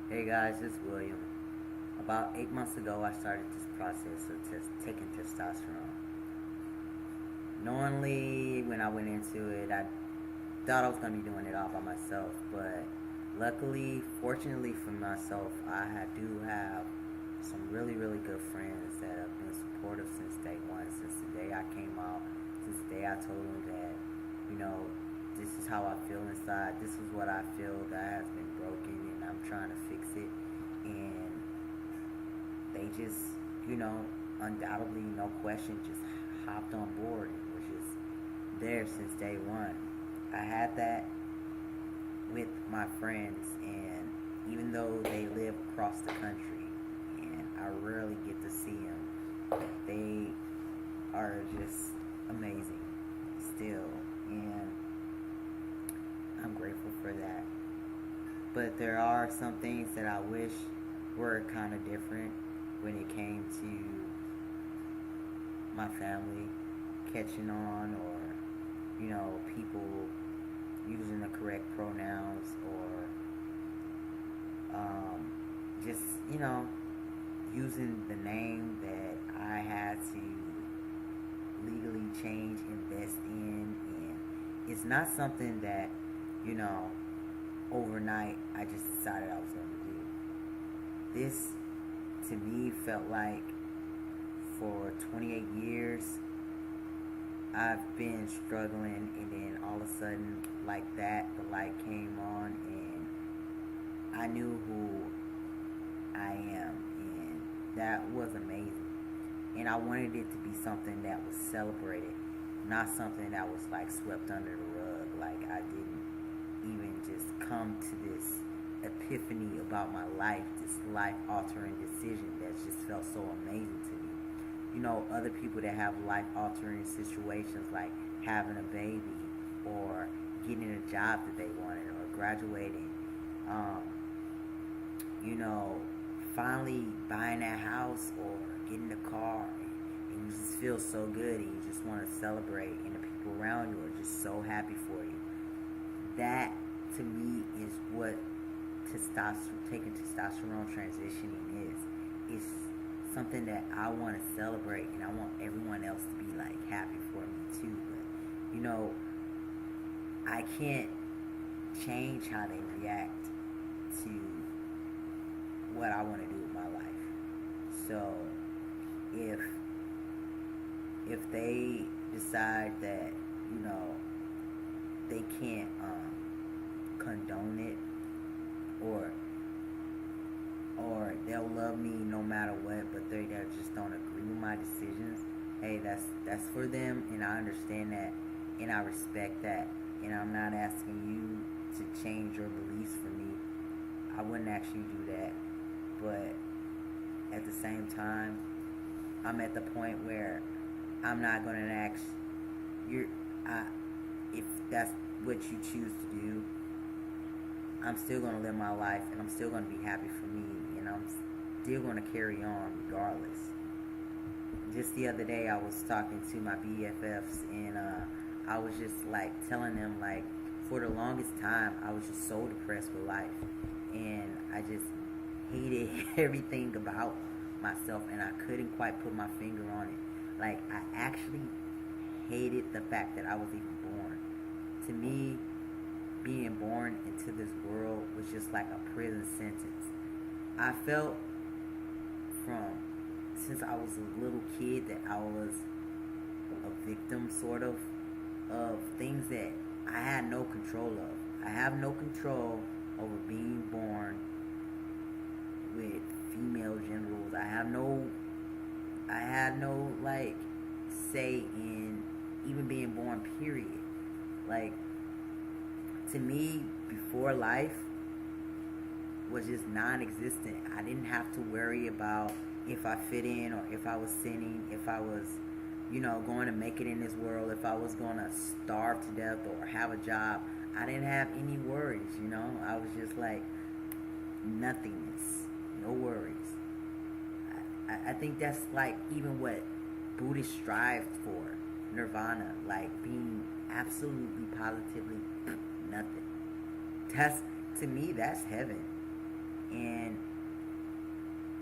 Hey guys, it's William. About 8 months ago, I started this process of taking testosterone. Knowingly, when I went into it, I thought I was going to be doing it all by myself, but luckily, fortunately for myself, do have some really, really good friends that have been supportive since day one, since the day I came out, since the day I told them that, you know, this is how I feel inside, this is what I feel that has been broken, and I'm trying to fix it. And they just, you know, undoubtedly, no question, just hopped on board and was just there since day one. I had that with my friends, and even though they live across the country and I rarely get to see them, they are just amazing still, and I'm grateful for that. But there are some things that I wish were kind of different when it came to my family catching on, or people using the correct pronouns, or just using the name that I had to legally change, invest in. And it's not something that, you know overnight I just decided I was going to do. This to me felt like, for 28 years I've been struggling, and then all of a sudden, like that, the light came on, and I knew who I am, and that was amazing. And I wanted it to be something that was celebrated, not something that was like swept under the rug. Like, I didn't even just come to this epiphany about my life, this life altering decision that just felt so amazing to me. Other people that have life altering situations, like having a baby, or getting a job that they wanted, or graduating, um, you know, finally buying that house or getting a car, and you just feel so good, and you just want to celebrate, and the people around you are just so happy for you. That to me is what taking testosterone transitioning is. It's something that I want to celebrate, and I want everyone else to be like happy for me too. But I can't change how they react to what I want to do with my life. So if they decide that, you know they can't condone it, or they'll love me no matter what, but they just don't agree with my decisions. Hey, that's for them, and I understand that, and I respect that, and I'm not asking you to change your beliefs for me. I wouldn't actually do that, but at the same time, I'm at the point where I'm not gonna ask you. If that's what you choose to do, I'm still gonna live my life, and I'm still gonna be happy for me, and I'm still gonna carry on regardless. Just the other day, I was talking to my BFFs, and I was just like telling them, like, for the longest time I was just so depressed with life, and I just hated everything about myself, and I couldn't quite put my finger on it. Like, I actually hated the fact that I was even born. To me, being born into this world was just like a prison sentence. I felt, from since I was a little kid, that I was a victim, sort of things that I had no control of. I have no control over being born with female genitals. I had no, like, say in even being born, period. Like, to me, before life was just non-existent. I didn't have to worry about if I fit in, or if I was sinning, if I was, going to make it in this world, if I was going to starve to death or have a job. I didn't have any worries. I was just like nothingness, no worries. I think that's like even what Buddhists strive for, nirvana, like being absolutely, positively nothing. That's, to me, that's heaven. And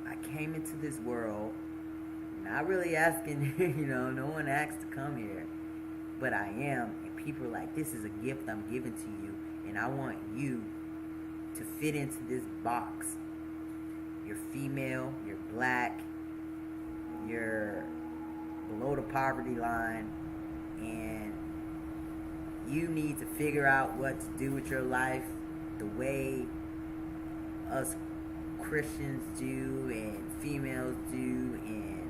I came into this world not really asking, no one asked to come here, but I am. And people are like, this is a gift I'm giving to you, and I want you to fit into this box. You're female, you're black, you're below the poverty line, and you need to figure out what to do with your life the way us Christians do and females do. And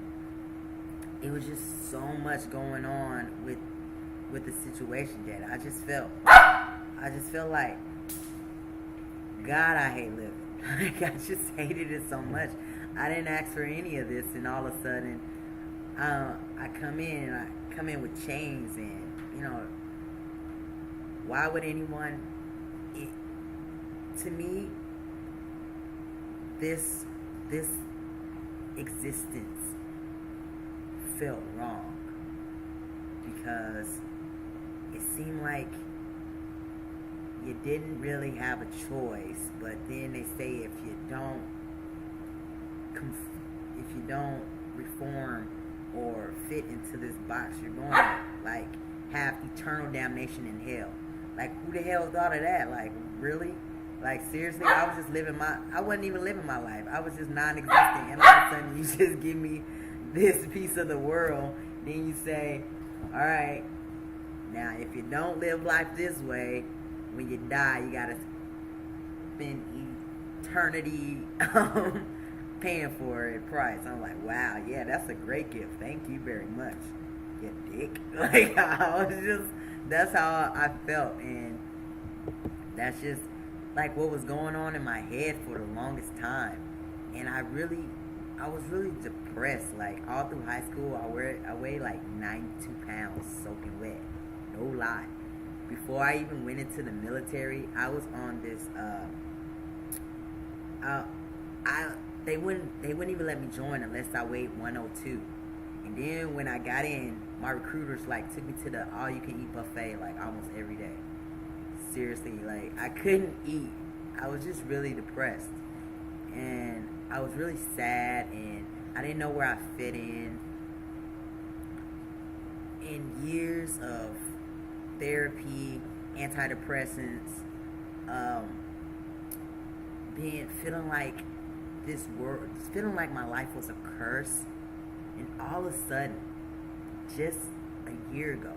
it was just so much going on with the situation that I just felt like, God, I hate living. Like, I just hated it so much. I didn't ask for any of this, and all of a sudden I come in with chains. And why would anyone, to me, this existence felt wrong, because it seemed like you didn't really have a choice. But then they say if you don't reform or fit into this box, you're going to like have eternal damnation in hell. Like, who the hell thought of that? Like, really? Like, seriously? I wasn't even living my life. I was just non-existent, and all of a sudden you just give me this piece of the world. Then you say, all right, now if you don't live life this way, when you die, you gotta spend eternity paying for it price. I'm like, wow, yeah, that's a great gift. Thank you very much, you dick. Like, that's how I felt. And that's just like what was going on in my head for the longest time. And I was really depressed. Like, all through high school, I weighed like 92 pounds soaking wet. No lie. Before I even went into the military, I was on this. They wouldn't even let me join unless I weighed 102. And then when I got in, my recruiters like took me to the all-you-can-eat buffet like almost every day. Seriously, like, I couldn't eat. I was just really depressed, and I was really sad, and I didn't know where I fit in. In years of therapy, antidepressants, feeling like feeling like my life was a curse, and all of a sudden, just a year ago,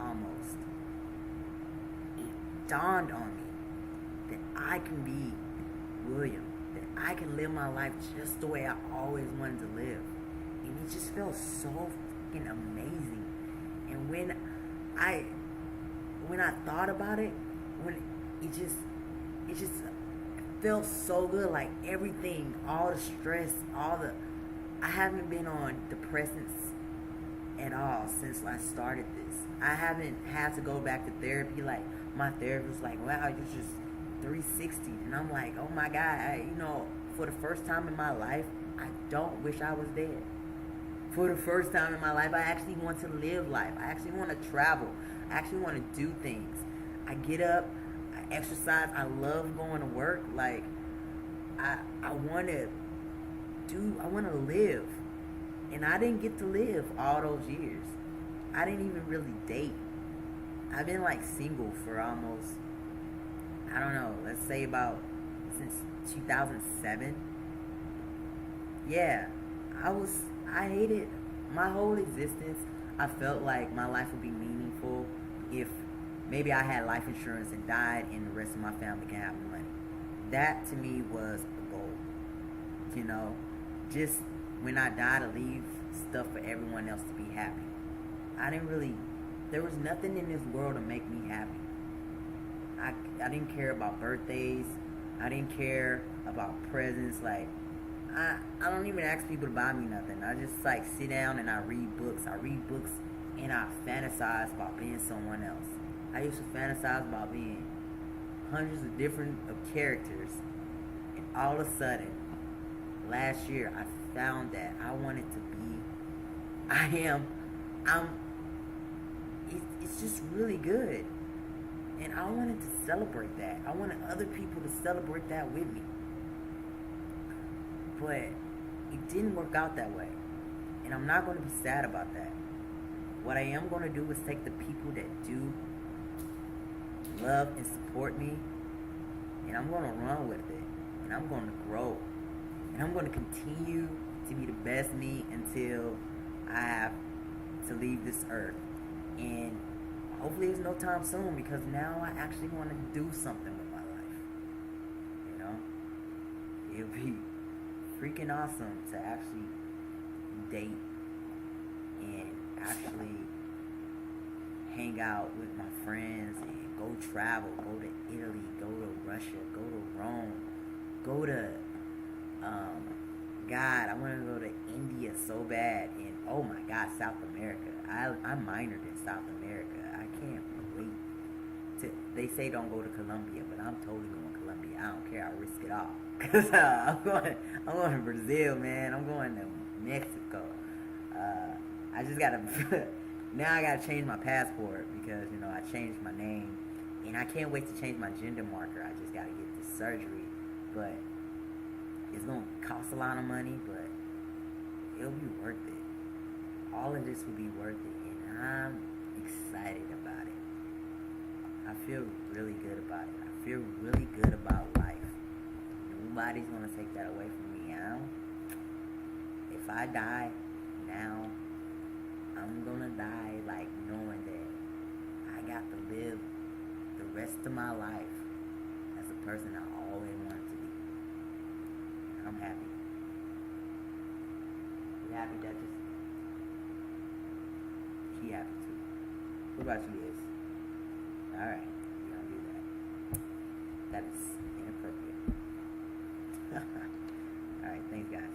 almost, it dawned on me that I can be William, that I can live my life just the way I always wanted to live, and it just felt so fucking amazing. And when I thought about it, it just felt so good. Like, everything, all the stress, I haven't been on depressants at all since I started this. I haven't had to go back to therapy. Like, my therapist was like, wow, you're just 360. And I'm like, oh my God, for the first time in my life, I don't wish I was dead. For the first time in my life, I actually want to live life. I actually want to travel. I actually want to do things. I get up, I exercise. I love going to work. Like, I want to live. And I didn't get to live all those years. I didn't even really date. I've been like single for almost, I don't know, let's say since 2007. Yeah, I hated my whole existence. I felt like my life would be meaningful if maybe I had life insurance and died, and the rest of my family can have the money. That to me was a goal. Just when I die, to leave stuff for everyone else to be happy. There was nothing in this world to make me happy. I didn't care about birthdays. I didn't care about presents. Like, I don't even ask people to buy me nothing. I just like sit down and I read books. And I fantasize about being someone else. I used to fantasize about being hundreds of different characters. And all of a sudden, last year, I found that I wanted to be, it's just really good. And I wanted to celebrate that. I wanted other people to celebrate that with me. But it didn't work out that way. And I'm not going to be sad about that. What I am going to do is take the people that do love and support me, and I'm going to run with it. And I'm going to grow. And I'm going to continue to be the best me until I have to leave this earth. And hopefully it's no time soon, because now I actually want to do something with my life. You know? It'll be freaking awesome to actually date and actually hang out with my friends and go travel, go to Italy, go to Russia, go to Rome, go to God, I want to go to India so bad, and oh my God, South America. I minored in South America. I can't wait to. They say don't go to Colombia, but I'm totally going to Colombia. I don't care. I risk it all, cause I'm going to Brazil, man. I'm going to Mexico. I just gotta. Now I gotta change my passport, because I changed my name, and I can't wait to change my gender marker. I just gotta get this surgery, but it's gonna cost a lot of money, but it'll be worth it. All of this will be worth it, and I'm excited about it. I feel really good about it. I feel really good about life. Nobody's gonna take that away from me now. If I die now, I'm gonna die like knowing that I got to live the rest of my life as a person I always wanted to be. I'm happy. You happy, Duchess? She happy too. What about you, Liz? Alright, you don't do that. That is inappropriate. Alright, thanks guys.